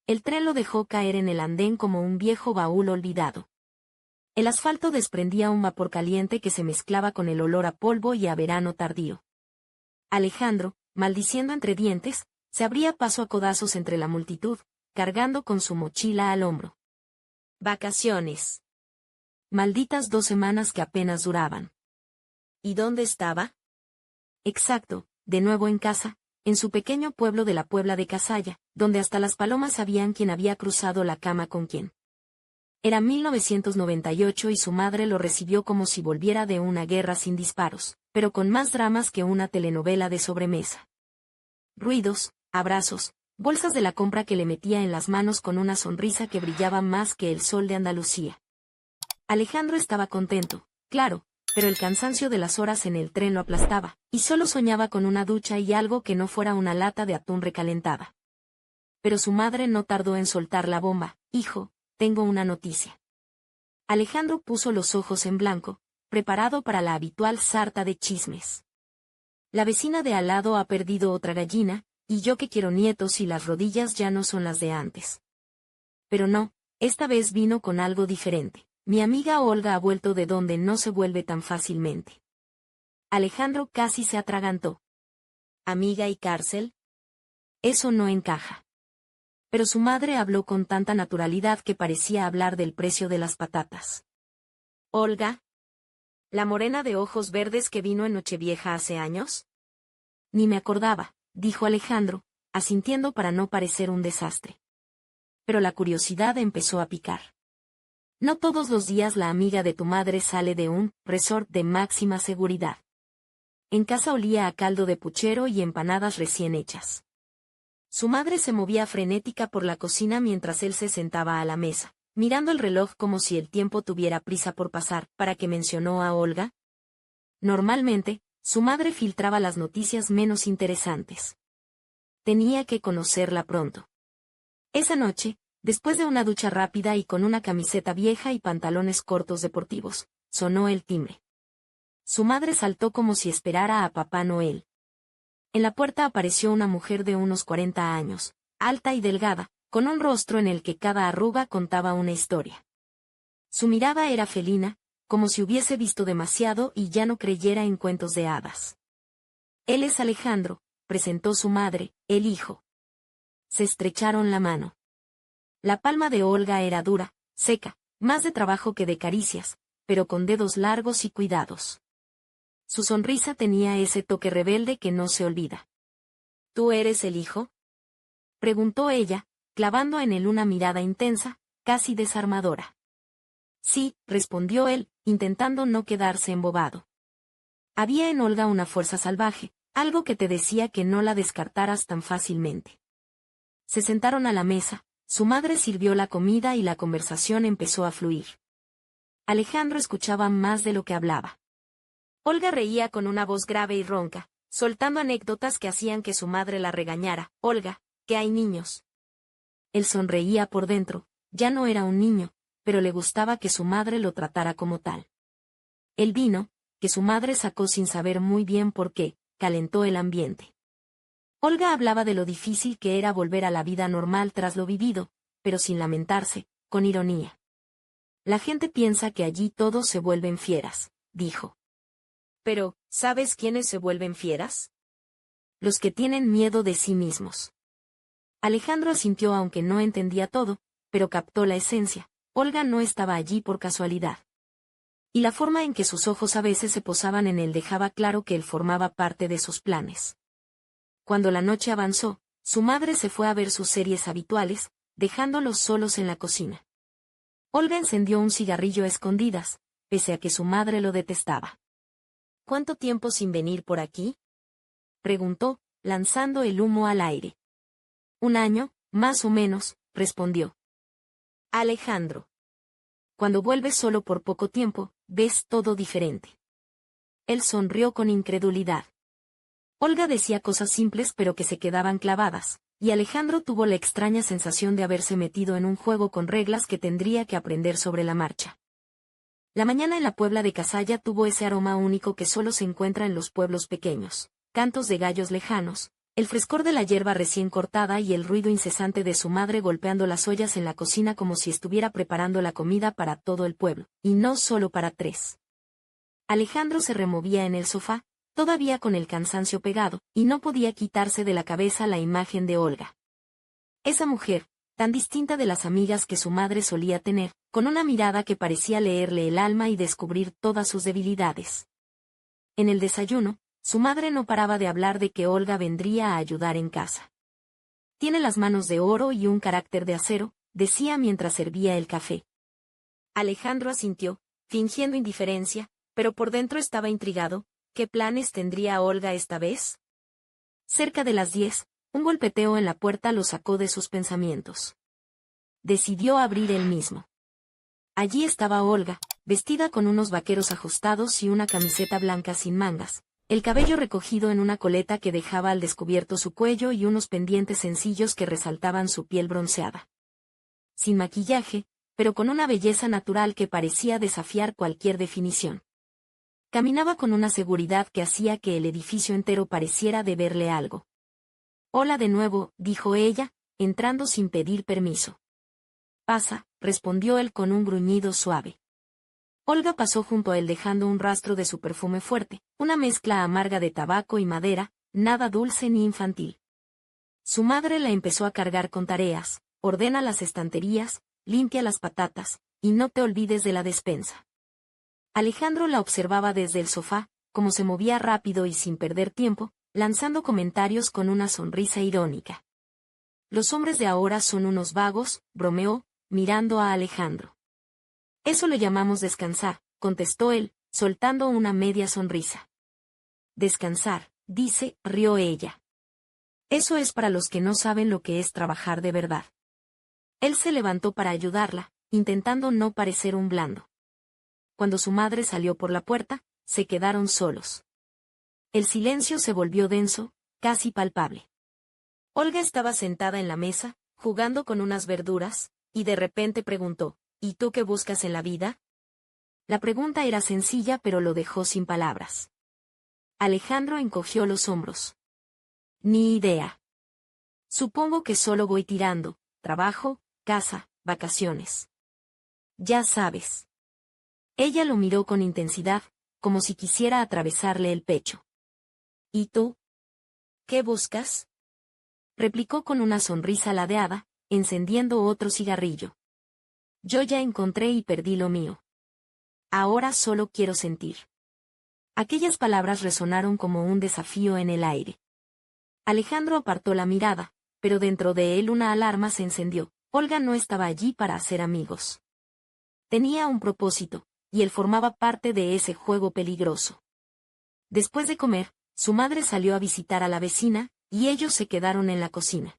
El tren lo dejó caer en el andén como un viejo baúl olvidado. El asfalto desprendía un vapor caliente que se mezclaba con el olor a polvo y a verano tardío. Alejandro, maldiciendo entre dientes, se abría paso a codazos entre la multitud, cargando con su mochila al hombro. Vacaciones. Malditas 2 semanas que apenas duraban. ¿Y dónde estaba? Exacto, de nuevo en casa, en su pequeño pueblo de la Puebla de Casalla, donde hasta las palomas sabían quién había cruzado la cama con quién. Era 1998 y su madre lo recibió como si volviera de una guerra sin disparos, pero con más dramas que una telenovela de sobremesa. Ruidos, abrazos, bolsas de la compra que le metía en las manos con una sonrisa que brillaba más que el sol de Andalucía. Alejandro estaba contento, claro, pero el cansancio de las horas en el tren lo aplastaba, y solo soñaba con una ducha y algo que no fuera una lata de atún recalentada. Pero su madre no tardó en soltar la bomba. Hijo, tengo una noticia. Alejandro puso los ojos en blanco, preparado para la habitual sarta de chismes. La vecina de al lado ha perdido otra gallina, y yo que quiero nietos y las rodillas ya no son las de antes. Pero no, esta vez vino con algo diferente. Mi amiga Olga ha vuelto de donde no se vuelve tan fácilmente. Alejandro casi se atragantó. ¿Amiga y cárcel? Eso no encaja. Pero su madre habló con tanta naturalidad que parecía hablar del precio de las patatas. ¿Olga? ¿La morena de ojos verdes que vino en Nochevieja hace años? Ni me acordaba, dijo Alejandro, asintiendo para no parecer un desastre. Pero la curiosidad empezó a picar. No todos los días la amiga de tu madre sale de un resort de máxima seguridad. En casa olía a caldo de puchero y empanadas recién hechas. Su madre se movía frenética por la cocina mientras él se sentaba a la mesa, mirando el reloj como si el tiempo tuviera prisa por pasar. ¿Para qué mencionó a Olga? Normalmente, su madre filtraba las noticias menos interesantes. Tenía que conocerla pronto. Esa noche, después de una ducha rápida y con una camiseta vieja y pantalones cortos deportivos, sonó el timbre. Su madre saltó como si esperara a Papá Noel. En la puerta apareció una mujer de unos 40 años, alta y delgada, con un rostro en el que cada arruga contaba una historia. Su mirada era felina, como si hubiese visto demasiado y ya no creyera en cuentos de hadas. Él es Alejandro, presentó su madre, el hijo. Se estrecharon la mano. La palma de Olga era dura, seca, más de trabajo que de caricias, pero con dedos largos y cuidados. Su sonrisa tenía ese toque rebelde que no se olvida. ¿Tú eres el hijo? Preguntó ella, clavando en él una mirada intensa, casi desarmadora. Sí, respondió él, intentando no quedarse embobado. Había en Olga una fuerza salvaje, algo que te decía que no la descartaras tan fácilmente. Se sentaron a la mesa. Su madre sirvió la comida y la conversación empezó a fluir. Alejandro escuchaba más de lo que hablaba. Olga reía con una voz grave y ronca, soltando anécdotas que hacían que su madre la regañara. Olga, que hay niños. Él sonreía por dentro, ya no era un niño, pero le gustaba que su madre lo tratara como tal. El vino, que su madre sacó sin saber muy bien por qué, calentó el ambiente. Olga hablaba de lo difícil que era volver a la vida normal tras lo vivido, pero sin lamentarse, con ironía. La gente piensa que allí todos se vuelven fieras, dijo. Pero, ¿sabes quiénes se vuelven fieras? Los que tienen miedo de sí mismos. Alejandro asintió aunque no entendía todo, pero captó la esencia. Olga no estaba allí por casualidad. Y la forma en que sus ojos a veces se posaban en él dejaba claro que él formaba parte de sus planes. Cuando la noche avanzó, su madre se fue a ver sus series habituales, dejándolos solos en la cocina. Olga encendió un cigarrillo a escondidas, pese a que su madre lo detestaba. ¿Cuánto tiempo sin venir por aquí? Preguntó, lanzando el humo al aire. 1 año, más o menos, respondió. Alejandro. Cuando vuelves solo por poco tiempo, ves todo diferente. Él sonrió con incredulidad. Olga decía cosas simples pero que se quedaban clavadas, y Alejandro tuvo la extraña sensación de haberse metido en un juego con reglas que tendría que aprender sobre la marcha. La mañana en la Puebla de Casalla tuvo ese aroma único que solo se encuentra en los pueblos pequeños, cantos de gallos lejanos, El frescor de la hierba recién cortada y el ruido incesante de su madre golpeando las ollas en la cocina como si estuviera preparando la comida para todo el pueblo, y no solo para 3. Alejandro se removía en el sofá, todavía con el cansancio pegado, y no podía quitarse de la cabeza la imagen de Olga. Esa mujer, tan distinta de las amigas que su madre solía tener, con una mirada que parecía leerle el alma y descubrir todas sus debilidades. En el desayuno, su madre no paraba de hablar de que Olga vendría a ayudar en casa. Tiene las manos de oro y un carácter de acero, decía mientras servía el café. Alejandro asintió, fingiendo indiferencia, pero por dentro estaba intrigado. ¿Qué planes tendría Olga esta vez? Cerca de las 10, un golpeteo en la puerta lo sacó de sus pensamientos. Decidió abrir él mismo. Allí estaba Olga, vestida con unos vaqueros ajustados y una camiseta blanca sin mangas, el cabello recogido en una coleta que dejaba al descubierto su cuello y unos pendientes sencillos que resaltaban su piel bronceada. Sin maquillaje, pero con una belleza natural que parecía desafiar cualquier definición. Caminaba con una seguridad que hacía que el edificio entero pareciera deberle algo. «Hola de nuevo», dijo ella, entrando sin pedir permiso. «Pasa», respondió él con un gruñido suave. Olga pasó junto a él dejando un rastro de su perfume fuerte, una mezcla amarga de tabaco y madera, nada dulce ni infantil. Su madre la empezó a cargar con tareas: ordena las estanterías, limpia las patatas, y no te olvides de la despensa. Alejandro la observaba desde el sofá, como se movía rápido y sin perder tiempo, lanzando comentarios con una sonrisa irónica. «Los hombres de ahora son unos vagos», bromeó, mirando a Alejandro. «Eso lo llamamos descansar», contestó él, soltando una media sonrisa. «Descansar», dice, rió ella. «Eso es para los que no saben lo que es trabajar de verdad». Él se levantó para ayudarla, intentando no parecer un blando. Cuando su madre salió por la puerta, se quedaron solos. El silencio se volvió denso, casi palpable. Olga estaba sentada en la mesa, jugando con unas verduras, y de repente preguntó: «¿Y tú qué buscas en la vida?». La pregunta era sencilla pero lo dejó sin palabras. Alejandro encogió los hombros. «Ni idea. Supongo que solo voy tirando: trabajo, casa, vacaciones. Ya sabes». Ella lo miró con intensidad, como si quisiera atravesarle el pecho. «¿Y tú? ¿Qué buscas?», replicó con una sonrisa ladeada, encendiendo otro cigarrillo. «Yo ya encontré y perdí lo mío. Ahora solo quiero sentir». Aquellas palabras resonaron como un desafío en el aire. Alejandro apartó la mirada, pero dentro de él una alarma se encendió. Olga no estaba allí para hacer amigos. Tenía un propósito, y él formaba parte de ese juego peligroso. Después de comer, su madre salió a visitar a la vecina, y ellos se quedaron en la cocina.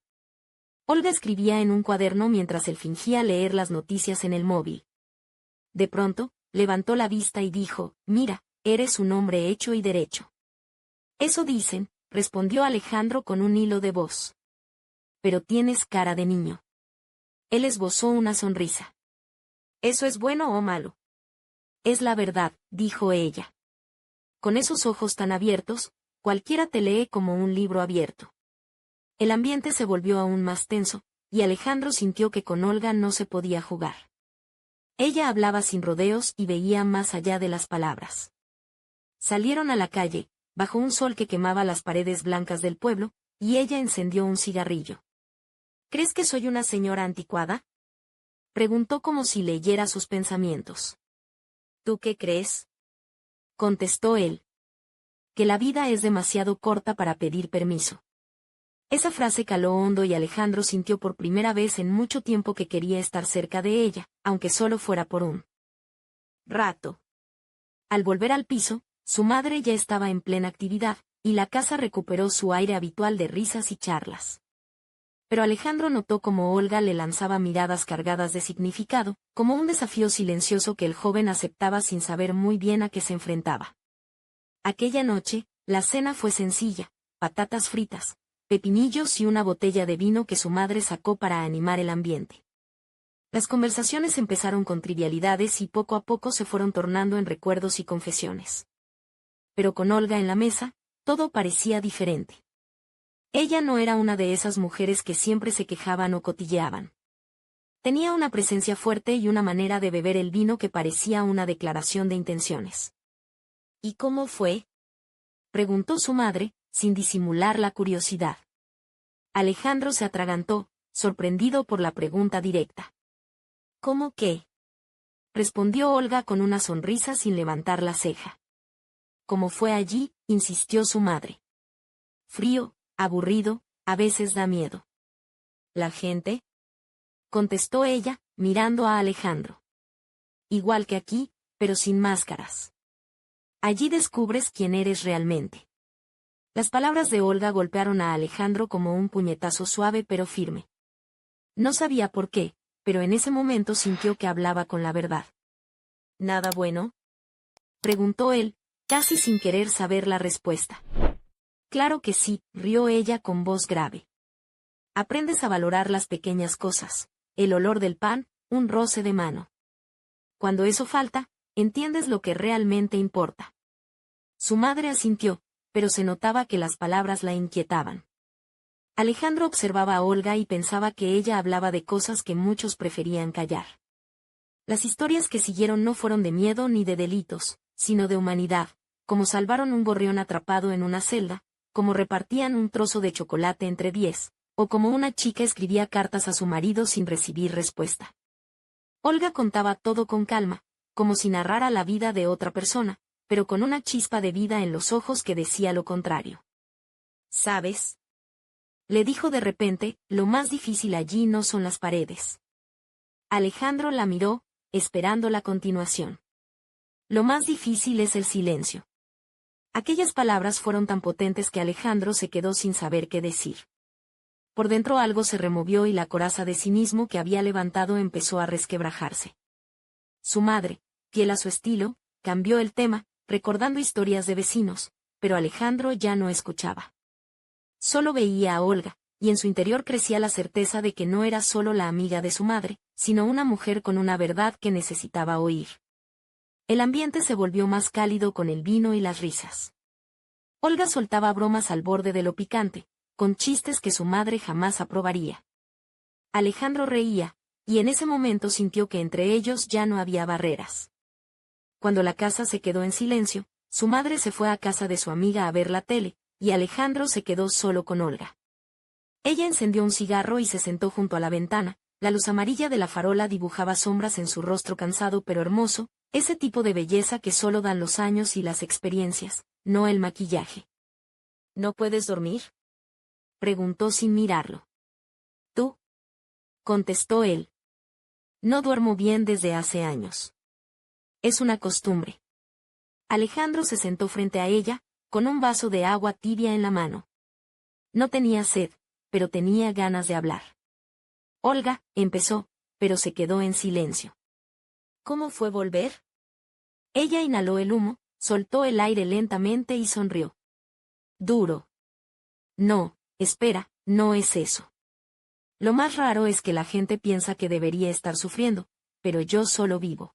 Olga escribía en un cuaderno mientras él fingía leer las noticias en el móvil. De pronto, levantó la vista y dijo: «Mira, eres un hombre hecho y derecho». «Eso dicen», respondió Alejandro con un hilo de voz. «Pero tienes cara de niño». Él esbozó una sonrisa. «¿Eso es bueno o malo?». «Es la verdad», dijo ella. «Con esos ojos tan abiertos, cualquiera te lee como un libro abierto». El ambiente se volvió aún más tenso, y Alejandro sintió que con Olga no se podía jugar. Ella hablaba sin rodeos y veía más allá de las palabras. Salieron a la calle, bajo un sol que quemaba las paredes blancas del pueblo, y ella encendió un cigarrillo. «¿Crees que soy una señora anticuada?», preguntó como si leyera sus pensamientos. «¿Tú qué crees?», contestó él. «Que la vida es demasiado corta para pedir permiso». Esa frase caló hondo y Alejandro sintió por primera vez en mucho tiempo que quería estar cerca de ella, aunque solo fuera por un rato. Al volver al piso, su madre ya estaba en plena actividad, y la casa recuperó su aire habitual de risas y charlas. Pero Alejandro notó cómo Olga le lanzaba miradas cargadas de significado, como un desafío silencioso que el joven aceptaba sin saber muy bien a qué se enfrentaba. Aquella noche, la cena fue sencilla: patatas fritas, pepinillos y una botella de vino que su madre sacó para animar el ambiente. Las conversaciones empezaron con trivialidades y poco a poco se fueron tornando en recuerdos y confesiones. Pero con Olga en la mesa, todo parecía diferente. Ella no era una de esas mujeres que siempre se quejaban o cotilleaban. Tenía una presencia fuerte y una manera de beber el vino que parecía una declaración de intenciones. ¿Y cómo fue?, preguntó su madre, sin disimular la curiosidad. Alejandro se atragantó, sorprendido por la pregunta directa. ¿Cómo qué?, respondió Olga con una sonrisa sin levantar la ceja. ¿Cómo fue allí?, insistió su madre. Frío, aburrido, a veces da miedo. ¿La gente?, contestó ella, mirando a Alejandro. Igual que aquí, pero sin máscaras. Allí descubres quién eres realmente. Las palabras de Olga golpearon a Alejandro como un puñetazo suave pero firme. No sabía por qué, pero en ese momento sintió que hablaba con la verdad. ¿Nada bueno?, preguntó él, casi sin querer saber la respuesta. Claro que sí, rió ella con voz grave. Aprendes a valorar las pequeñas cosas, el olor del pan, un roce de mano. Cuando eso falta, entiendes lo que realmente importa. Su madre asintió, pero se notaba que las palabras la inquietaban. Alejandro observaba a Olga y pensaba que ella hablaba de cosas que muchos preferían callar. Las historias que siguieron no fueron de miedo ni de delitos, sino de humanidad, como salvaron un gorrión atrapado en una celda, como repartían un trozo de chocolate entre 10, o como una chica escribía cartas a su marido sin recibir respuesta. Olga contaba todo con calma, como si narrara la vida de otra persona, pero con una chispa de vida en los ojos que decía lo contrario. ¿Sabes?, le dijo de repente, lo más difícil allí no son las paredes. Alejandro la miró, esperando la continuación. Lo más difícil es el silencio. Aquellas palabras fueron tan potentes que Alejandro se quedó sin saber qué decir. Por dentro algo se removió y la coraza de cinismo que había levantado empezó a resquebrajarse. Su madre, fiel a su estilo, cambió el tema, recordando historias de vecinos, pero Alejandro ya no escuchaba. Solo veía a Olga, y en su interior crecía la certeza de que no era solo la amiga de su madre, sino una mujer con una verdad que necesitaba oír. El ambiente se volvió más cálido con el vino y las risas. Olga soltaba bromas al borde de lo picante, con chistes que su madre jamás aprobaría. Alejandro reía, y en ese momento sintió que entre ellos ya no había barreras. Cuando la casa se quedó en silencio, su madre se fue a casa de su amiga a ver la tele, y Alejandro se quedó solo con Olga. Ella encendió un cigarro y se sentó junto a la ventana. La luz amarilla de la farola dibujaba sombras en su rostro cansado pero hermoso, ese tipo de belleza que solo dan los años y las experiencias, no el maquillaje. ¿No puedes dormir?, preguntó sin mirarlo. ¿Tú?, contestó él. No duermo bien desde hace años. Es una costumbre. Alejandro se sentó frente a ella, con un vaso de agua tibia en la mano. No tenía sed, pero tenía ganas de hablar. Olga, empezó, pero se quedó en silencio. ¿Cómo fue volver? Ella inhaló el humo, soltó el aire lentamente y sonrió. Duro. No, espera, no es eso. Lo más raro es que la gente piensa que debería estar sufriendo, pero yo solo vivo.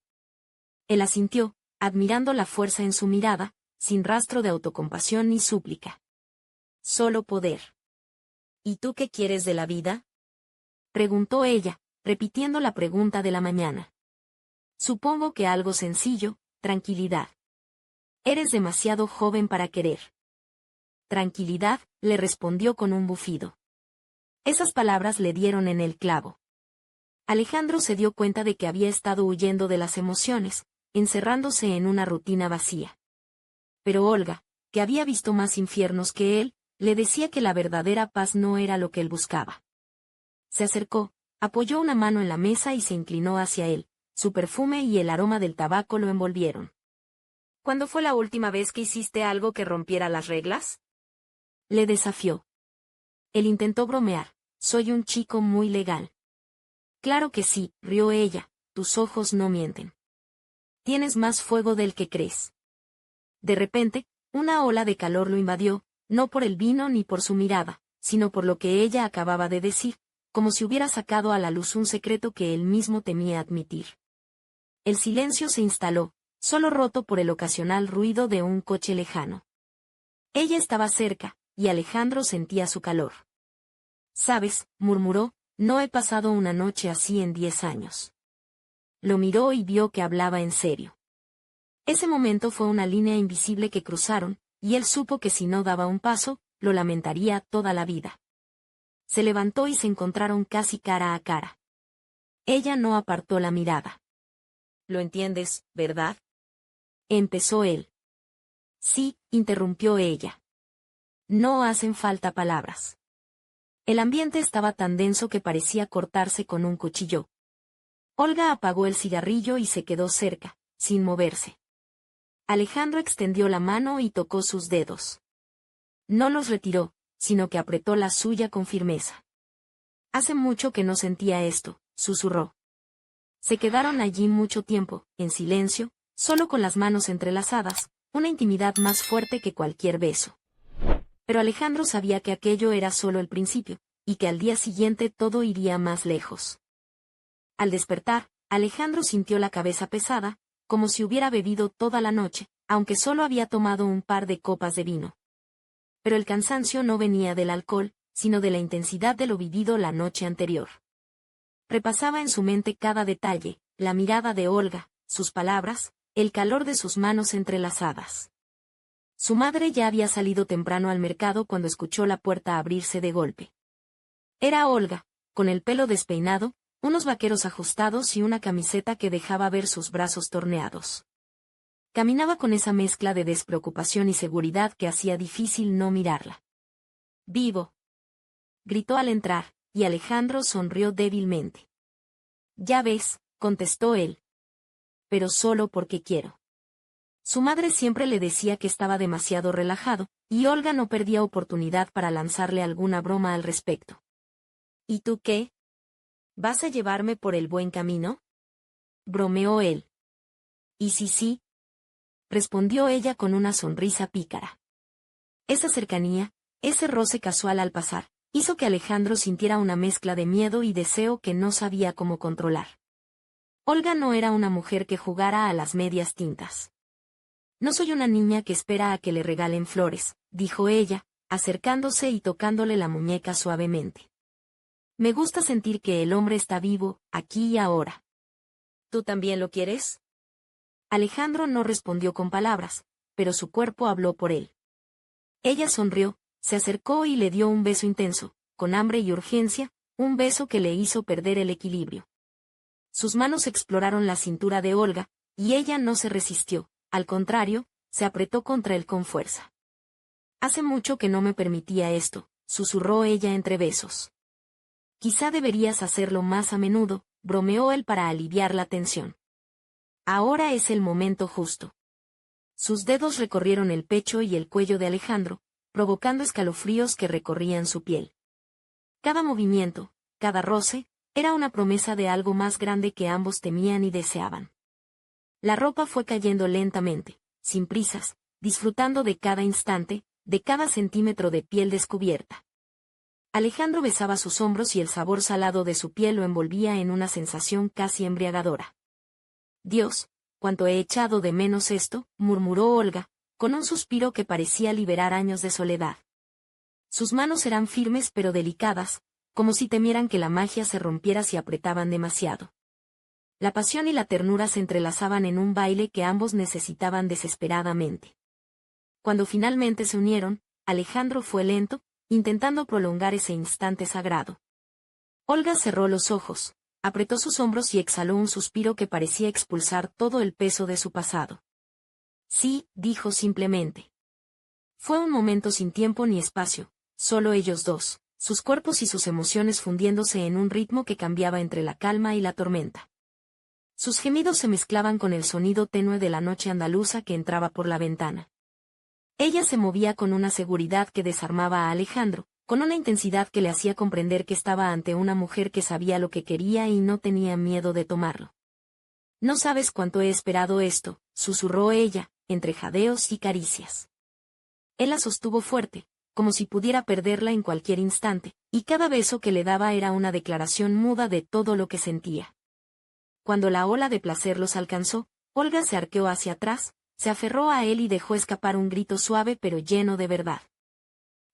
Él asintió, admirando la fuerza en su mirada, sin rastro de autocompasión ni súplica. Solo poder. ¿Y tú qué quieres de la vida?, preguntó ella, repitiendo la pregunta de la mañana. Supongo que algo sencillo, tranquilidad. Eres demasiado joven para querer. Tranquilidad, le respondió con un bufido. Esas palabras le dieron en el clavo. Alejandro se dio cuenta de que había estado huyendo de las emociones, encerrándose en una rutina vacía. Pero Olga, que había visto más infiernos que él, le decía que la verdadera paz no era lo que él buscaba. Se acercó, apoyó una mano en la mesa y se inclinó hacia él. Su perfume y el aroma del tabaco lo envolvieron. ¿Cuándo fue la última vez que hiciste algo que rompiera las reglas?, le desafió. Él intentó bromear. Soy un chico muy legal. Claro que sí, rió ella, tus ojos no mienten. Tienes más fuego del que crees. De repente, una ola de calor lo invadió, no por el vino ni por su mirada, sino por lo que ella acababa de decir, como si hubiera sacado a la luz un secreto que él mismo temía admitir. El silencio se instaló, solo roto por el ocasional ruido de un coche lejano. Ella estaba cerca, y Alejandro sentía su calor. «¿Sabes?», murmuró, «no he pasado una noche así en 10 años». Lo miró y vio que hablaba en serio. Ese momento fue una línea invisible que cruzaron, y él supo que si no daba un paso, lo lamentaría toda la vida. Se levantó y se encontraron casi cara a cara. Ella no apartó la mirada. «¿Lo entiendes, verdad?», empezó él. «Sí», interrumpió ella. «No hacen falta palabras». El ambiente estaba tan denso que parecía cortarse con un cuchillo. Olga apagó el cigarrillo y se quedó cerca, sin moverse. Alejandro extendió la mano y tocó sus dedos. No los retiró, sino que apretó la suya con firmeza. «Hace mucho que no sentía esto», susurró. Se quedaron allí mucho tiempo, en silencio, solo con las manos entrelazadas, una intimidad más fuerte que cualquier beso. Pero Alejandro sabía que aquello era solo el principio, y que al día siguiente todo iría más lejos. Al despertar, Alejandro sintió la cabeza pesada, como si hubiera bebido toda la noche, aunque solo había tomado un par de copas de vino. Pero el cansancio no venía del alcohol, sino de la intensidad de lo vivido la noche anterior. Repasaba en su mente cada detalle, la mirada de Olga, sus palabras, el calor de sus manos entrelazadas. Su madre ya había salido temprano al mercado cuando escuchó la puerta abrirse de golpe. Era Olga, con el pelo despeinado, unos vaqueros ajustados y una camiseta que dejaba ver sus brazos torneados. Caminaba con esa mezcla de despreocupación y seguridad que hacía difícil no mirarla. «Vivo», gritó al entrar, y Alejandro sonrió débilmente. «Ya ves», contestó él. «Pero solo porque quiero». Su madre siempre le decía que estaba demasiado relajado, y Olga no perdía oportunidad para lanzarle alguna broma al respecto. «¿Y tú qué? ¿Vas a llevarme por el buen camino?», bromeó él. «Y sí», respondió ella con una sonrisa pícara. Esa cercanía, ese roce casual al pasar, hizo que Alejandro sintiera una mezcla de miedo y deseo que no sabía cómo controlar. Olga no era una mujer que jugara a las medias tintas. «No soy una niña que espera a que le regalen flores», dijo ella, acercándose y tocándole la muñeca suavemente. «Me gusta sentir que el hombre está vivo, aquí y ahora». «¿Tú también lo quieres?». Alejandro no respondió con palabras, pero su cuerpo habló por él. Ella sonrió, se acercó y le dio un beso intenso, con hambre y urgencia, un beso que le hizo perder el equilibrio. Sus manos exploraron la cintura de Olga, y ella no se resistió, al contrario, se apretó contra él con fuerza. «Hace mucho que no me permitía esto», susurró ella entre besos. «Quizá deberías hacerlo más a menudo», bromeó él para aliviar la tensión. «Ahora es el momento justo». Sus dedos recorrieron el pecho y el cuello de Alejandro, provocando escalofríos que recorrían su piel. Cada movimiento, cada roce, era una promesa de algo más grande que ambos temían y deseaban. La ropa fue cayendo lentamente, sin prisas, disfrutando de cada instante, de cada centímetro de piel descubierta. Alejandro besaba sus hombros y el sabor salado de su piel lo envolvía en una sensación casi embriagadora. «Dios, cuánto he echado de menos esto», murmuró Olga, con un suspiro que parecía liberar años de soledad. Sus manos eran firmes pero delicadas, como si temieran que la magia se rompiera si apretaban demasiado. La pasión y la ternura se entrelazaban en un baile que ambos necesitaban desesperadamente. Cuando finalmente se unieron, Alejandro fue lento, intentando prolongar ese instante sagrado. Olga cerró los ojos, apretó sus hombros y exhaló un suspiro que parecía expulsar todo el peso de su pasado. «Sí», dijo simplemente. Fue un momento sin tiempo ni espacio, solo ellos dos, sus cuerpos y sus emociones fundiéndose en un ritmo que cambiaba entre la calma y la tormenta. Sus gemidos se mezclaban con el sonido tenue de la noche andaluza que entraba por la ventana. Ella se movía con una seguridad que desarmaba a Alejandro, con una intensidad que le hacía comprender que estaba ante una mujer que sabía lo que quería y no tenía miedo de tomarlo. «No sabes cuánto he esperado esto», susurró ella, entre jadeos y caricias. Él la sostuvo fuerte, como si pudiera perderla en cualquier instante, y cada beso que le daba era una declaración muda de todo lo que sentía. Cuando la ola de placer los alcanzó, Olga se arqueó hacia atrás, se aferró a él y dejó escapar un grito suave pero lleno de verdad.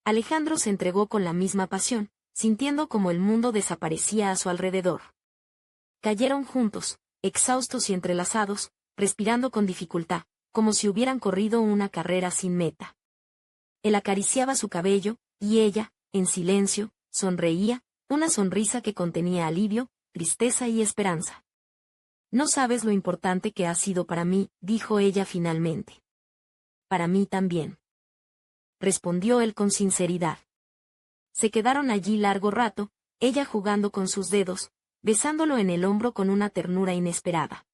Alejandro se entregó con la misma pasión, sintiendo como el mundo desaparecía a su alrededor. Cayeron juntos, exhaustos y entrelazados, respirando con dificultad, como si hubieran corrido una carrera sin meta. Él acariciaba su cabello, y ella, en silencio, sonreía, una sonrisa que contenía alivio, tristeza y esperanza. No sabes lo importante que has sido para mí, dijo ella finalmente. Para mí también. Respondió él con sinceridad. Se quedaron allí largo rato, ella jugando con sus dedos, besándolo en el hombro con una ternura inesperada.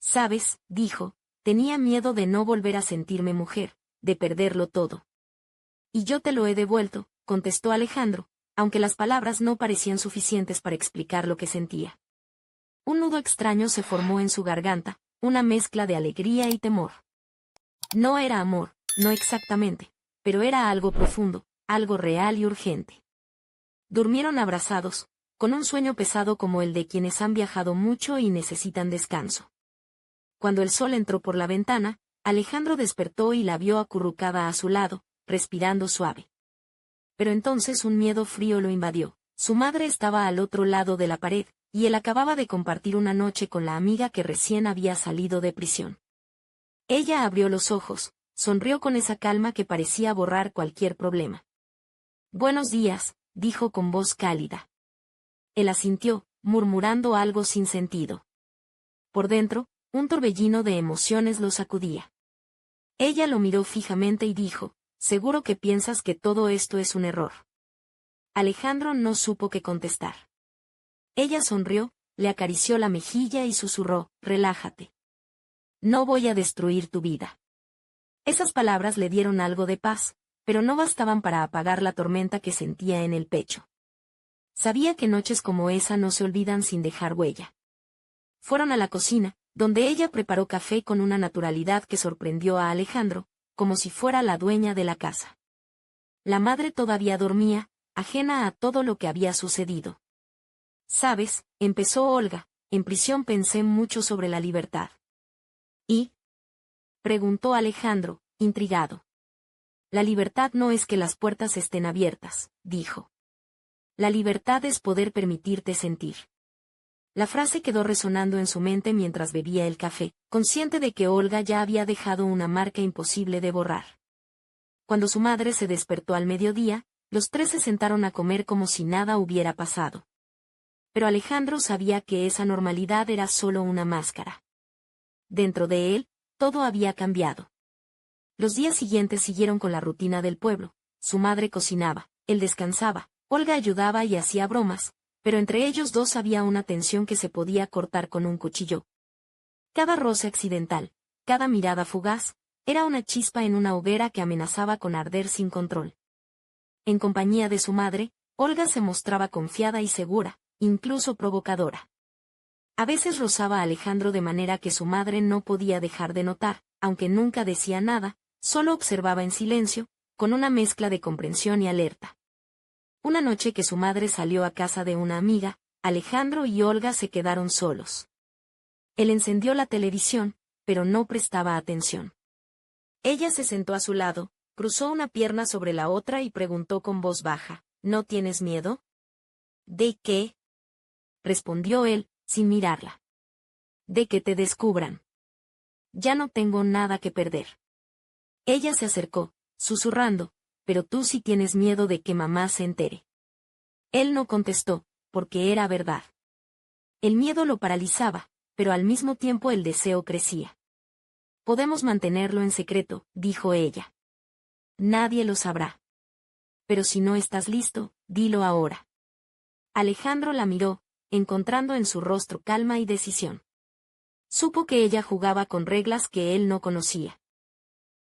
Sabes, dijo, tenía miedo de no volver a sentirme mujer, de perderlo todo. Y yo te lo he devuelto, contestó Alejandro, aunque las palabras no parecían suficientes para explicar lo que sentía. Un nudo extraño se formó en su garganta, una mezcla de alegría y temor. No era amor, no exactamente, pero era algo profundo, algo real y urgente. Durmieron abrazados, con un sueño pesado como el de quienes han viajado mucho y necesitan descanso. Cuando el sol entró por la ventana, Alejandro despertó y la vio acurrucada a su lado, respirando suave. Pero entonces un miedo frío lo invadió. Su madre estaba al otro lado de la pared, y él acababa de compartir una noche con la amiga que recién había salido de prisión. Ella abrió los ojos, sonrió con esa calma que parecía borrar cualquier problema. «Buenos días», dijo con voz cálida. Él asintió, murmurando algo sin sentido. Por dentro, un torbellino de emociones lo sacudía. Ella lo miró fijamente y dijo, «Seguro que piensas que todo esto es un error». Alejandro no supo qué contestar. Ella sonrió, le acarició la mejilla y susurró, «Relájate. No voy a destruir tu vida». Esas palabras le dieron algo de paz, pero no bastaban para apagar la tormenta que sentía en el pecho. Sabía que noches como esa no se olvidan sin dejar huella. Fueron a la cocina, donde ella preparó café con una naturalidad que sorprendió a Alejandro, como si fuera la dueña de la casa. La madre todavía dormía, ajena a todo lo que había sucedido. «Sabes», empezó Olga, «en prisión pensé mucho sobre la libertad». «¿Y?», preguntó Alejandro, intrigado. «La libertad no es que las puertas estén abiertas», dijo. «La libertad es poder permitirte sentir». La frase quedó resonando en su mente mientras bebía el café, consciente de que Olga ya había dejado una marca imposible de borrar. Cuando su madre se despertó al mediodía, los tres se sentaron a comer como si nada hubiera pasado. Pero Alejandro sabía que esa normalidad era solo una máscara. Dentro de él, todo había cambiado. Los días siguientes siguieron con la rutina del pueblo. Su madre cocinaba, él descansaba, Olga ayudaba y hacía bromas, pero entre ellos dos había una tensión que se podía cortar con un cuchillo. Cada roce accidental, cada mirada fugaz, era una chispa en una hoguera que amenazaba con arder sin control. En compañía de su madre, Olga se mostraba confiada y segura, incluso provocadora. A veces rozaba a Alejandro de manera que su madre no podía dejar de notar, aunque nunca decía nada, solo observaba en silencio, con una mezcla de comprensión y alerta. Una noche que su madre salió a casa de una amiga, Alejandro y Olga se quedaron solos. Él encendió la televisión, pero no prestaba atención. Ella se sentó a su lado, cruzó una pierna sobre la otra y preguntó con voz baja, «¿No tienes miedo?» «¿De qué?», respondió él, sin mirarla. «De que te descubran. Ya no tengo nada que perder». Ella se acercó, susurrando, «Pero tú sí tienes miedo de que mamá se entere». Él no contestó, porque era verdad. El miedo lo paralizaba, pero al mismo tiempo el deseo crecía. «Podemos mantenerlo en secreto», dijo ella. «Nadie lo sabrá. Pero si no estás listo, dilo ahora». Alejandro la miró, encontrando en su rostro calma y decisión. Supo que ella jugaba con reglas que él no conocía.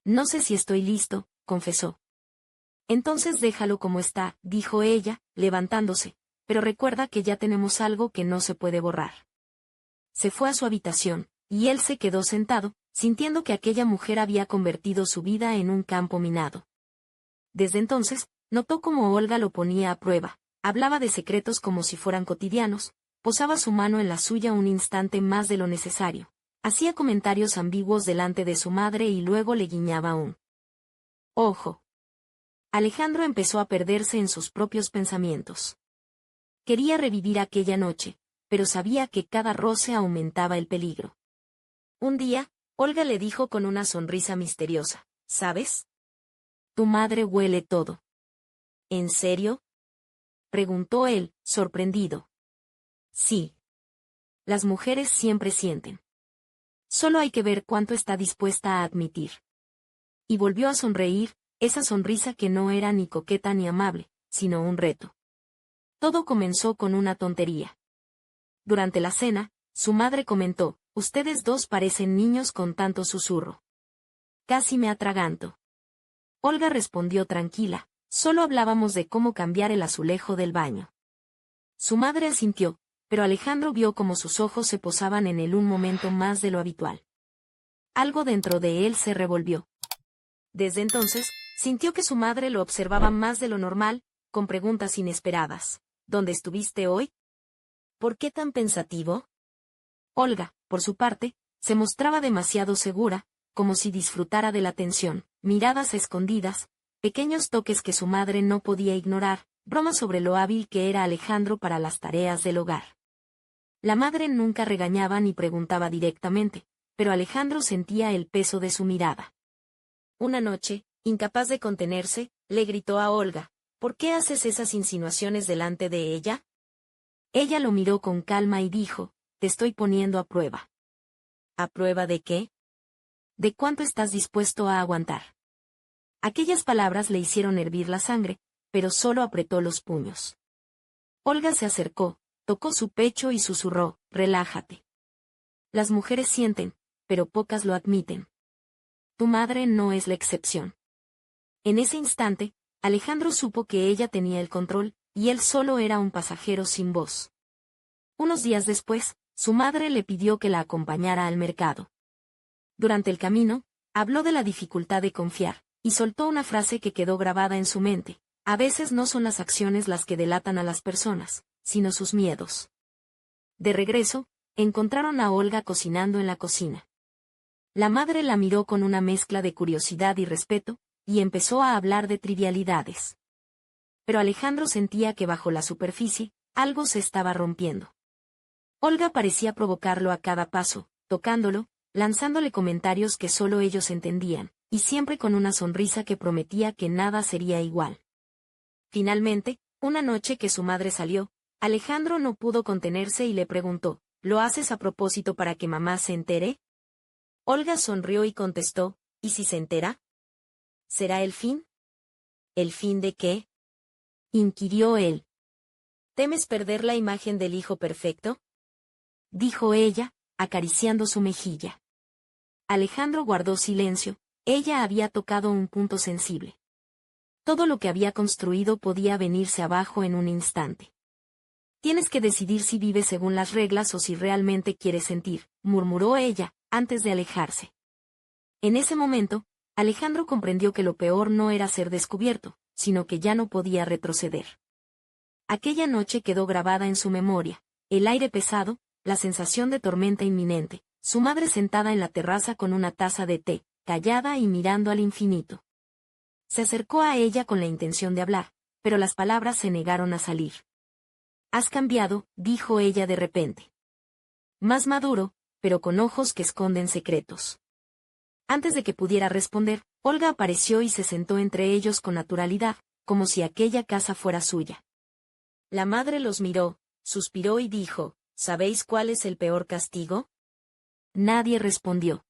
«No sé si estoy listo», confesó. «Entonces déjalo como está», dijo ella, levantándose, «pero recuerda que ya tenemos algo que no se puede borrar». Se fue a su habitación, y él se quedó sentado, sintiendo que aquella mujer había convertido su vida en un campo minado. Desde entonces, notó cómo Olga lo ponía a prueba, hablaba de secretos como si fueran cotidianos, posaba su mano en la suya un instante más de lo necesario, hacía comentarios ambiguos delante de su madre y luego le guiñaba un ojo. Alejandro empezó a perderse en sus propios pensamientos. Quería revivir aquella noche, pero sabía que cada roce aumentaba el peligro. Un día, Olga le dijo con una sonrisa misteriosa, ¿sabes? Tu madre huele todo. ¿En serio? Preguntó él, sorprendido. Sí. Las mujeres siempre sienten. Solo hay que ver cuánto está dispuesta a admitir. Y volvió a sonreír, esa sonrisa que no era ni coqueta ni amable, sino un reto. Todo comenzó con una tontería. Durante la cena, su madre comentó, ustedes dos parecen niños con tanto susurro. Casi me atraganto. Olga respondió tranquila, solo hablábamos de cómo cambiar el azulejo del baño. Su madre asintió, pero Alejandro vio como sus ojos se posaban en él un momento más de lo habitual. Algo dentro de él se revolvió. Desde entonces, sintió que su madre lo observaba más de lo normal, con preguntas inesperadas. ¿Dónde estuviste hoy? ¿Por qué tan pensativo? Olga, por su parte, se mostraba demasiado segura, como si disfrutara de la atención, miradas escondidas, pequeños toques que su madre no podía ignorar, bromas sobre lo hábil que era Alejandro para las tareas del hogar. La madre nunca regañaba ni preguntaba directamente, pero Alejandro sentía el peso de su mirada. Una noche, incapaz de contenerse, le gritó a Olga, ¿por qué haces esas insinuaciones delante de ella? Ella lo miró con calma y dijo, te estoy poniendo a prueba. ¿A prueba de qué? ¿De cuánto estás dispuesto a aguantar? Aquellas palabras le hicieron hervir la sangre, pero solo apretó los puños. Olga se acercó, tocó su pecho y susurró, relájate. Las mujeres sienten, pero pocas lo admiten. Tu madre no es la excepción. En ese instante, Alejandro supo que ella tenía el control, y él solo era un pasajero sin voz. Unos días después, su madre le pidió que la acompañara al mercado. Durante el camino, habló de la dificultad de confiar, y soltó una frase que quedó grabada en su mente. A veces no son las acciones las que delatan a las personas, sino sus miedos. De regreso, encontraron a Olga cocinando en la cocina. La madre la miró con una mezcla de curiosidad y respeto, y empezó a hablar de trivialidades. Pero Alejandro sentía que bajo la superficie, algo se estaba rompiendo. Olga parecía provocarlo a cada paso, tocándolo, lanzándole comentarios que solo ellos entendían, y siempre con una sonrisa que prometía que nada sería igual. Finalmente, una noche que su madre salió, Alejandro no pudo contenerse y le preguntó, ¿lo haces a propósito para que mamá se entere? Olga sonrió y contestó, ¿y si se entera? ¿Será el fin? ¿El fin de qué? Inquirió él. ¿Temes perder la imagen del hijo perfecto? Dijo ella, acariciando su mejilla. Alejandro guardó silencio, ella había tocado un punto sensible. Todo lo que había construido podía venirse abajo en un instante. Tienes que decidir si vives según las reglas o si realmente quieres sentir, murmuró ella, antes de alejarse. En ese momento, Alejandro comprendió que lo peor no era ser descubierto, sino que ya no podía retroceder. Aquella noche quedó grabada en su memoria, el aire pesado, la sensación de tormenta inminente, su madre sentada en la terraza con una taza de té, callada y mirando al infinito. Se acercó a ella con la intención de hablar, pero las palabras se negaron a salir. Has cambiado, dijo ella de repente. Más maduro, pero con ojos que esconden secretos. Antes de que pudiera responder, Olga apareció y se sentó entre ellos con naturalidad, como si aquella casa fuera suya. La madre los miró, suspiró y dijo, ¿sabéis cuál es el peor castigo? Nadie respondió.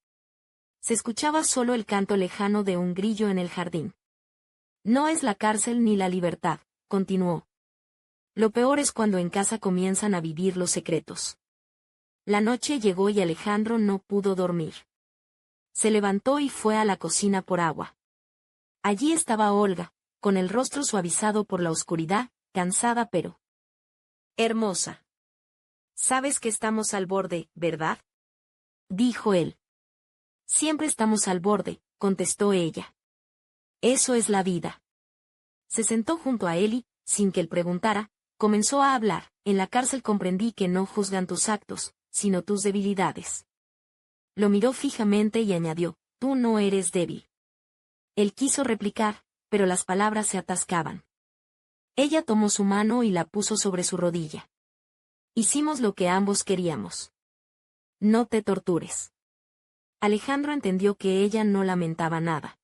Se escuchaba solo el canto lejano de un grillo en el jardín. No es la cárcel ni la libertad, continuó. Lo peor es cuando en casa comienzan a vivir los secretos. La noche llegó y Alejandro no pudo dormir. Se levantó y fue a la cocina por agua. Allí estaba Olga, con el rostro suavizado por la oscuridad, cansada pero hermosa. Sabes que estamos al borde, ¿verdad? Dijo él. Siempre estamos al borde, contestó ella. Eso es la vida. Se sentó junto a él y, sin que él preguntara, comenzó a hablar. En la cárcel comprendí que no juzgan tus actos, sino tus debilidades. Lo miró fijamente y añadió, tú no eres débil. Él quiso replicar, pero las palabras se atascaban. Ella tomó su mano y la puso sobre su rodilla. Hicimos lo que ambos queríamos. No te tortures. Alejandro entendió que ella no lamentaba nada.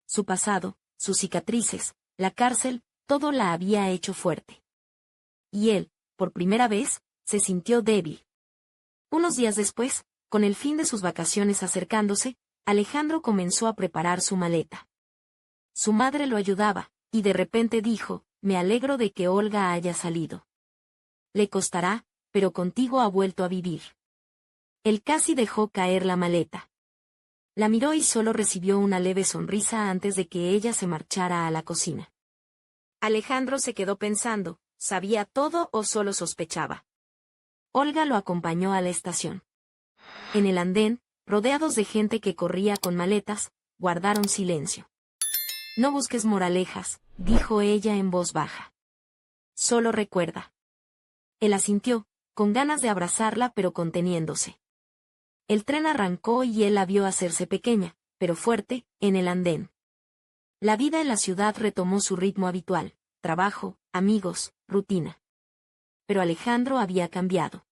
Su pasado, sus cicatrices, la cárcel, todo la había hecho fuerte. Y él, por primera vez, se sintió débil. Unos días después, con el fin de sus vacaciones acercándose, Alejandro comenzó a preparar su maleta. Su madre lo ayudaba, y de repente dijo, me alegro de que Olga haya salido. Le costará, pero contigo ha vuelto a vivir. Él casi dejó caer la maleta. La miró y solo recibió una leve sonrisa antes de que ella se marchara a la cocina. Alejandro se quedó pensando, ¿sabía todo o solo sospechaba? Olga lo acompañó a la estación. En el andén, rodeados de gente que corría con maletas, guardaron silencio. No busques moralejas, dijo ella en voz baja. Solo recuerda. Él asintió, con ganas de abrazarla pero conteniéndose. El tren arrancó y él la vio hacerse pequeña, pero fuerte, en el andén. La vida en la ciudad retomó su ritmo habitual, trabajo, amigos, rutina. Pero Alejandro había cambiado.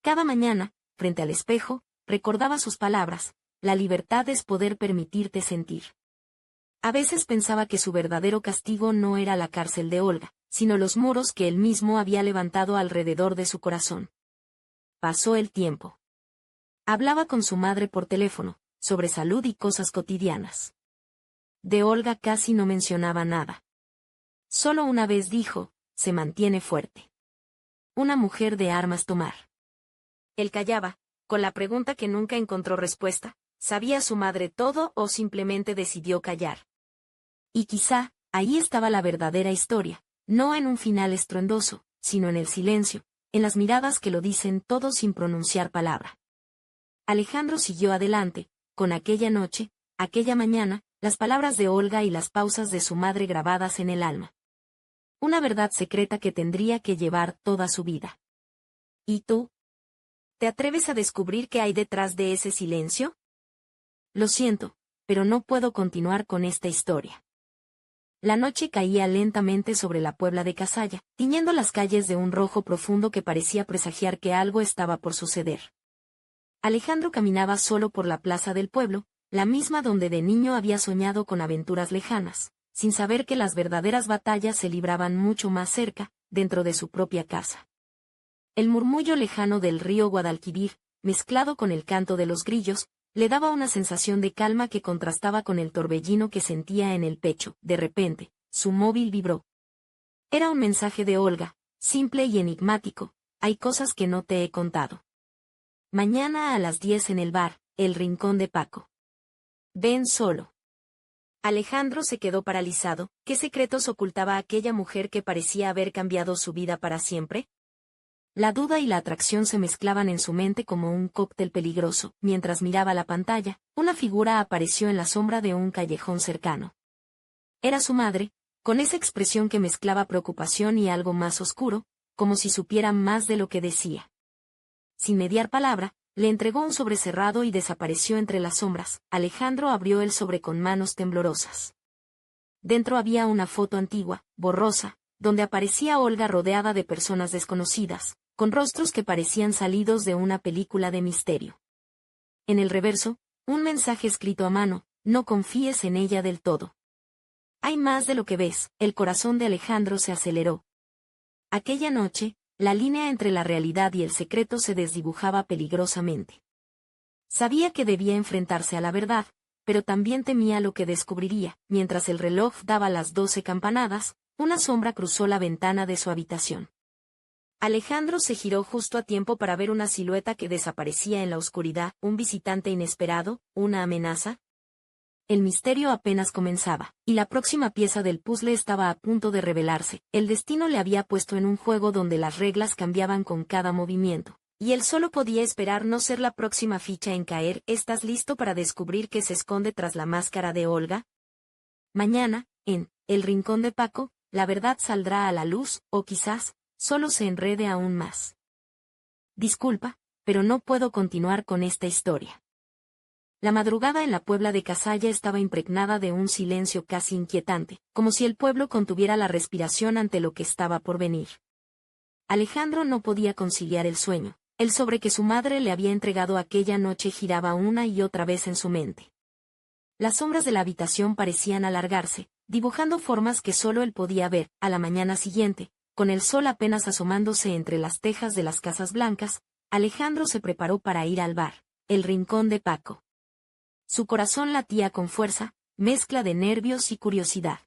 Cada mañana, frente al espejo, recordaba sus palabras, la libertad es poder permitirte sentir. A veces pensaba que su verdadero castigo no era la cárcel de Olga, sino los muros que él mismo había levantado alrededor de su corazón. Pasó el tiempo. Hablaba con su madre por teléfono, sobre salud y cosas cotidianas. De Olga casi no mencionaba nada. Solo una vez dijo, se mantiene fuerte. Una mujer de armas tomar. Él callaba, con la pregunta que nunca encontró respuesta, ¿sabía su madre todo o simplemente decidió callar? Y quizá, ahí estaba la verdadera historia, no en un final estruendoso, sino en el silencio, en las miradas que lo dicen todo sin pronunciar palabra. Alejandro siguió adelante, con aquella noche, aquella mañana, las palabras de Olga y las pausas de su madre grabadas en el alma. Una verdad secreta que tendría que llevar toda su vida. ¿Y tú? ¿Te atreves a descubrir qué hay detrás de ese silencio? Lo siento, pero no puedo continuar con esta historia. La noche caía lentamente sobre la Puebla de Casalla, tiñendo las calles de un rojo profundo que parecía presagiar que algo estaba por suceder. Alejandro caminaba solo por la plaza del pueblo, la misma donde de niño había soñado con aventuras lejanas, sin saber que las verdaderas batallas se libraban mucho más cerca, dentro de su propia casa. El murmullo lejano del río Guadalquivir, mezclado con el canto de los grillos, le daba una sensación de calma que contrastaba con el torbellino que sentía en el pecho. De repente, su móvil vibró. Era un mensaje de Olga, simple y enigmático, hay cosas que no te he contado. Mañana a las 10 en el bar, El Rincón de Paco. Ven solo. Alejandro se quedó paralizado. ¿Qué secretos ocultaba aquella mujer que parecía haber cambiado su vida para siempre? La duda y la atracción se mezclaban en su mente como un cóctel peligroso. Mientras miraba la pantalla, una figura apareció en la sombra de un callejón cercano. Era su madre, con esa expresión que mezclaba preocupación y algo más oscuro, como si supiera más de lo que decía. Sin mediar palabra, le entregó un sobre cerrado y desapareció entre las sombras. Alejandro abrió el sobre con manos temblorosas. Dentro había una foto antigua, borrosa, donde aparecía Olga rodeada de personas desconocidas, con rostros que parecían salidos de una película de misterio. En el reverso, un mensaje escrito a mano, no confíes en ella del todo. Hay más de lo que ves. El corazón de Alejandro se aceleró. Aquella noche, la línea entre la realidad y el secreto se desdibujaba peligrosamente. Sabía que debía enfrentarse a la verdad, pero también temía lo que descubriría. Mientras el reloj daba las 12 campanadas, una sombra cruzó la ventana de su habitación. Alejandro se giró justo a tiempo para ver una silueta que desaparecía en la oscuridad. ¿Un visitante inesperado? ¿Una amenaza? El misterio apenas comenzaba, y la próxima pieza del puzzle estaba a punto de revelarse. El destino le había puesto en un juego donde las reglas cambiaban con cada movimiento, y él solo podía esperar no ser la próxima ficha en caer. ¿Estás listo para descubrir qué se esconde tras la máscara de Olga? Mañana, en El Rincón de Paco, la verdad saldrá a la luz, o quizás, solo se enrede aún más. Disculpa, pero no puedo continuar con esta historia. La madrugada en la Puebla de Casalla estaba impregnada de un silencio casi inquietante, como si el pueblo contuviera la respiración ante lo que estaba por venir. Alejandro no podía conciliar el sueño. El sobre que su madre le había entregado aquella noche giraba una y otra vez en su mente. Las sombras de la habitación parecían alargarse, dibujando formas que solo él podía ver. A la mañana siguiente, con el sol apenas asomándose entre las tejas de las casas blancas, Alejandro se preparó para ir al bar, El Rincón de Paco. Su corazón latía con fuerza, mezcla de nervios y curiosidad.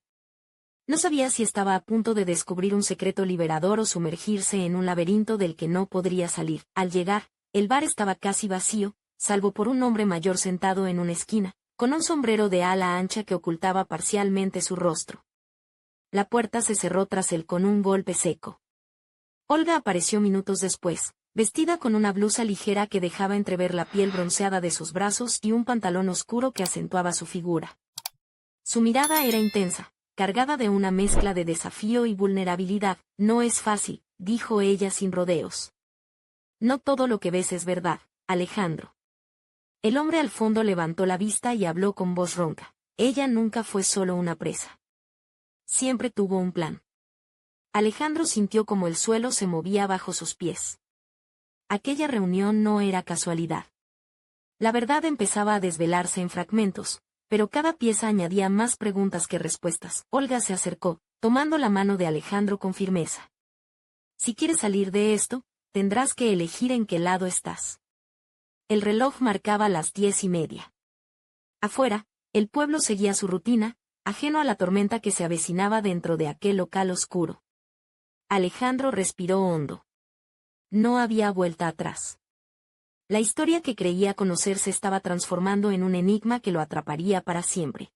No sabía si estaba a punto de descubrir un secreto liberador o sumergirse en un laberinto del que no podría salir. Al llegar, el bar estaba casi vacío, salvo por un hombre mayor sentado en una esquina, con un sombrero de ala ancha que ocultaba parcialmente su rostro. La puerta se cerró tras él con un golpe seco. Olga apareció minutos después, vestida con una blusa ligera que dejaba entrever la piel bronceada de sus brazos y un pantalón oscuro que acentuaba su figura. Su mirada era intensa, cargada de una mezcla de desafío y vulnerabilidad. No es fácil, dijo ella sin rodeos. No todo lo que ves es verdad, Alejandro. El hombre al fondo levantó la vista y habló con voz ronca. Ella nunca fue solo una presa. Siempre tuvo un plan. Alejandro sintió como el suelo se movía bajo sus pies. Aquella reunión no era casualidad. La verdad empezaba a desvelarse en fragmentos, pero cada pieza añadía más preguntas que respuestas. Olga se acercó, tomando la mano de Alejandro con firmeza. Si quieres salir de esto, tendrás que elegir en qué lado estás. El reloj marcaba las 10:30. Afuera, el pueblo seguía su rutina, ajeno a la tormenta que se avecinaba dentro de aquel local oscuro. Alejandro respiró hondo. No había vuelta atrás. La historia que creía conocer se estaba transformando en un enigma que lo atraparía para siempre.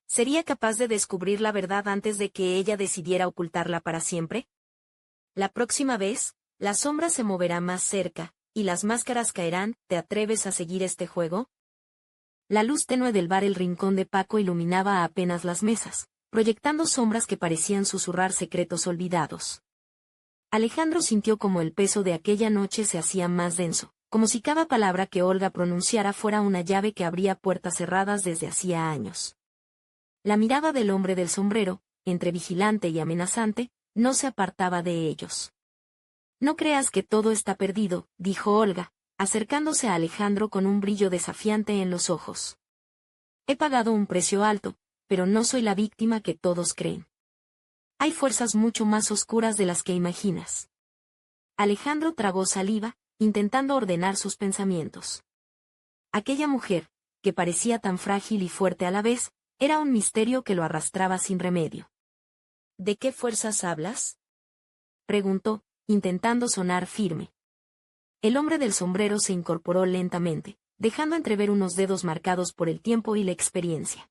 ¿Sería capaz de descubrir la verdad antes de que ella decidiera ocultarla para siempre? La próxima vez, la sombra se moverá más cerca, y las máscaras caerán. ¿Te atreves a seguir este juego? La luz tenue del bar El Rincón de Paco iluminaba apenas las mesas, proyectando sombras que parecían susurrar secretos olvidados. Alejandro sintió como el peso de aquella noche se hacía más denso, como si cada palabra que Olga pronunciara fuera una llave que abría puertas cerradas desde hacía años. La mirada del hombre del sombrero, entre vigilante y amenazante, no se apartaba de ellos. No creas que todo está perdido, dijo Olga, acercándose a Alejandro con un brillo desafiante en los ojos. He pagado un precio alto, pero no soy la víctima que todos creen. Hay fuerzas mucho más oscuras de las que imaginas. Alejandro tragó saliva, intentando ordenar sus pensamientos. Aquella mujer, que parecía tan frágil y fuerte a la vez, era un misterio que lo arrastraba sin remedio. ¿De qué fuerzas hablas?, preguntó, intentando sonar firme. El hombre del sombrero se incorporó lentamente, dejando entrever unos dedos marcados por el tiempo y la experiencia.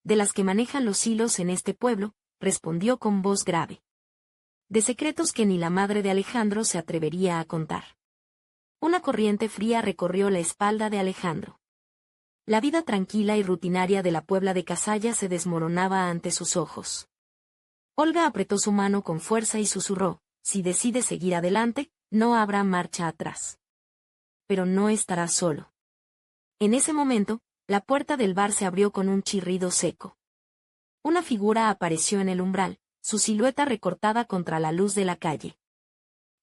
De las que manejan los hilos en este pueblo, respondió con voz grave. De secretos que ni la madre de Alejandro se atrevería a contar. Una corriente fría recorrió la espalda de Alejandro. La vida tranquila y rutinaria de la Puebla de Casalla se desmoronaba ante sus ojos. Olga apretó su mano con fuerza y susurró, si decides seguir adelante, no habrá marcha atrás. Pero no estarás solo. En ese momento, la puerta del bar se abrió con un chirrido seco. Una figura apareció en el umbral, su silueta recortada contra la luz de la calle.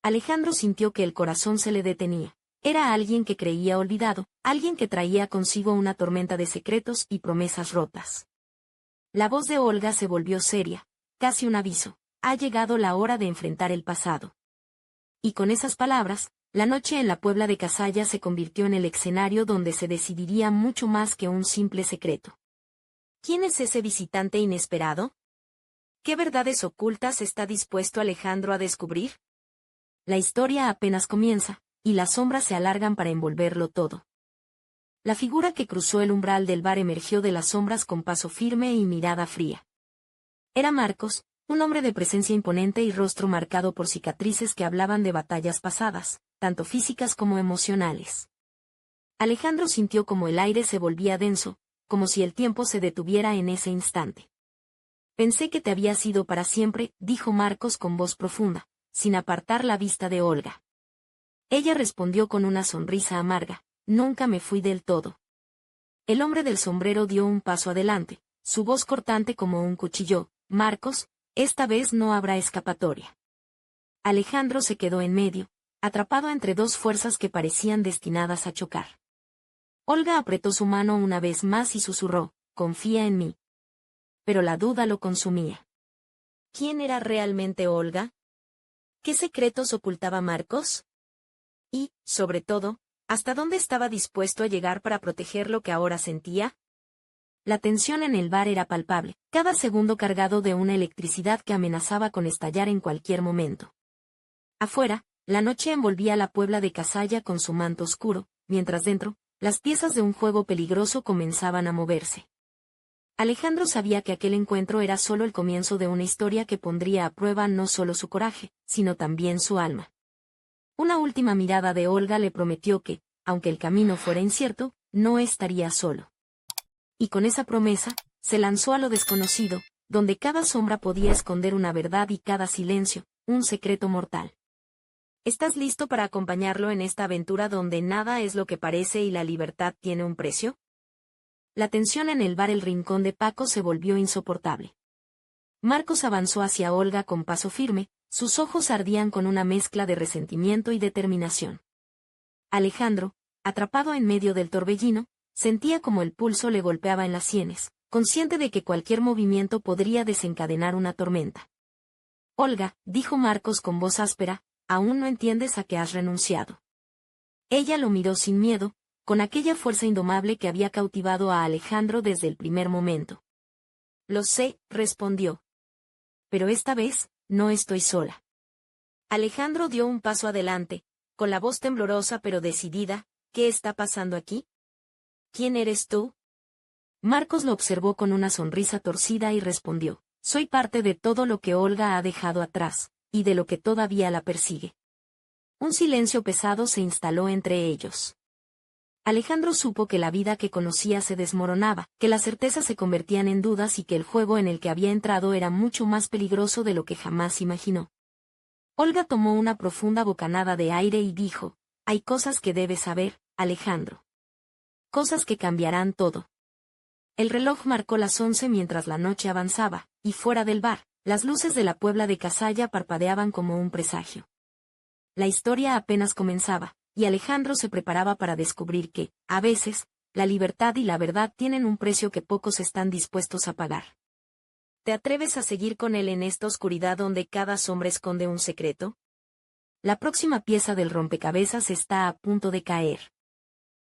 Alejandro sintió que el corazón se le detenía. Era alguien que creía olvidado, alguien que traía consigo una tormenta de secretos y promesas rotas. La voz de Olga se volvió seria, casi un aviso. Ha llegado la hora de enfrentar el pasado. Y con esas palabras, la noche en la Puebla de Casalla se convirtió en el escenario donde se decidiría mucho más que un simple secreto. ¿Quién es ese visitante inesperado? ¿Qué verdades ocultas está dispuesto Alejandro a descubrir? La historia apenas comienza, y las sombras se alargan para envolverlo todo. La figura que cruzó el umbral del bar emergió de las sombras con paso firme y mirada fría. Era Marcos, un hombre de presencia imponente y rostro marcado por cicatrices que hablaban de batallas pasadas, tanto físicas como emocionales. Alejandro sintió como el aire se volvía denso, como si el tiempo se detuviera en ese instante. Pensé que te habías ido para siempre, dijo Marcos con voz profunda, sin apartar la vista de Olga. Ella respondió con una sonrisa amarga, nunca me fui del todo. El hombre del sombrero dio un paso adelante, su voz cortante como un cuchillo. Marcos, esta vez no habrá escapatoria. Alejandro se quedó en medio, atrapado entre dos fuerzas que parecían destinadas a chocar. Olga apretó su mano una vez más y susurró, confía en mí. Pero la duda lo consumía. ¿Quién era realmente Olga? ¿Qué secretos ocultaba Marcos? Y, sobre todo, ¿hasta dónde estaba dispuesto a llegar para proteger lo que ahora sentía? La tensión en el bar era palpable, cada segundo cargado de una electricidad que amenazaba con estallar en cualquier momento. Afuera, la noche envolvía la Puebla de Cazalla con su manto oscuro, mientras dentro, las piezas de un juego peligroso comenzaban a moverse. Alejandro sabía que aquel encuentro era solo el comienzo de una historia que pondría a prueba no solo su coraje, sino también su alma. Una última mirada de Olga le prometió que, aunque el camino fuera incierto, no estaría solo. Y con esa promesa, se lanzó a lo desconocido, donde cada sombra podía esconder una verdad y cada silencio, un secreto mortal. ¿Estás listo para acompañarlo en esta aventura donde nada es lo que parece y la libertad tiene un precio? La tensión en el bar El Rincón de Paco se volvió insoportable. Marcos avanzó hacia Olga con paso firme, sus ojos ardían con una mezcla de resentimiento y determinación. Alejandro, atrapado en medio del torbellino, sentía como el pulso le golpeaba en las sienes, consciente de que cualquier movimiento podría desencadenar una tormenta. Olga, dijo Marcos con voz áspera, aún no entiendes a qué has renunciado. Ella lo miró sin miedo, con aquella fuerza indomable que había cautivado a Alejandro desde el primer momento. Lo sé, respondió. Pero esta vez, no estoy sola. Alejandro dio un paso adelante, con la voz temblorosa pero decidida. ¿Qué está pasando aquí? ¿Quién eres tú? Marcos lo observó con una sonrisa torcida y respondió, soy parte de todo lo que Olga ha dejado atrás, y de lo que todavía la persigue. Un silencio pesado se instaló entre ellos. Alejandro supo que la vida que conocía se desmoronaba, que las certezas se convertían en dudas y que el juego en el que había entrado era mucho más peligroso de lo que jamás imaginó. Olga tomó una profunda bocanada de aire y dijo, hay cosas que debes saber, Alejandro. Cosas que cambiarán todo. El reloj marcó las 11 mientras la noche avanzaba, y fuera del bar, las luces de la Puebla de Cazalla parpadeaban como un presagio. La historia apenas comenzaba, y Alejandro se preparaba para descubrir que, a veces, la libertad y la verdad tienen un precio que pocos están dispuestos a pagar. ¿Te atreves a seguir con él en esta oscuridad donde cada sombra esconde un secreto? La próxima pieza del rompecabezas está a punto de caer.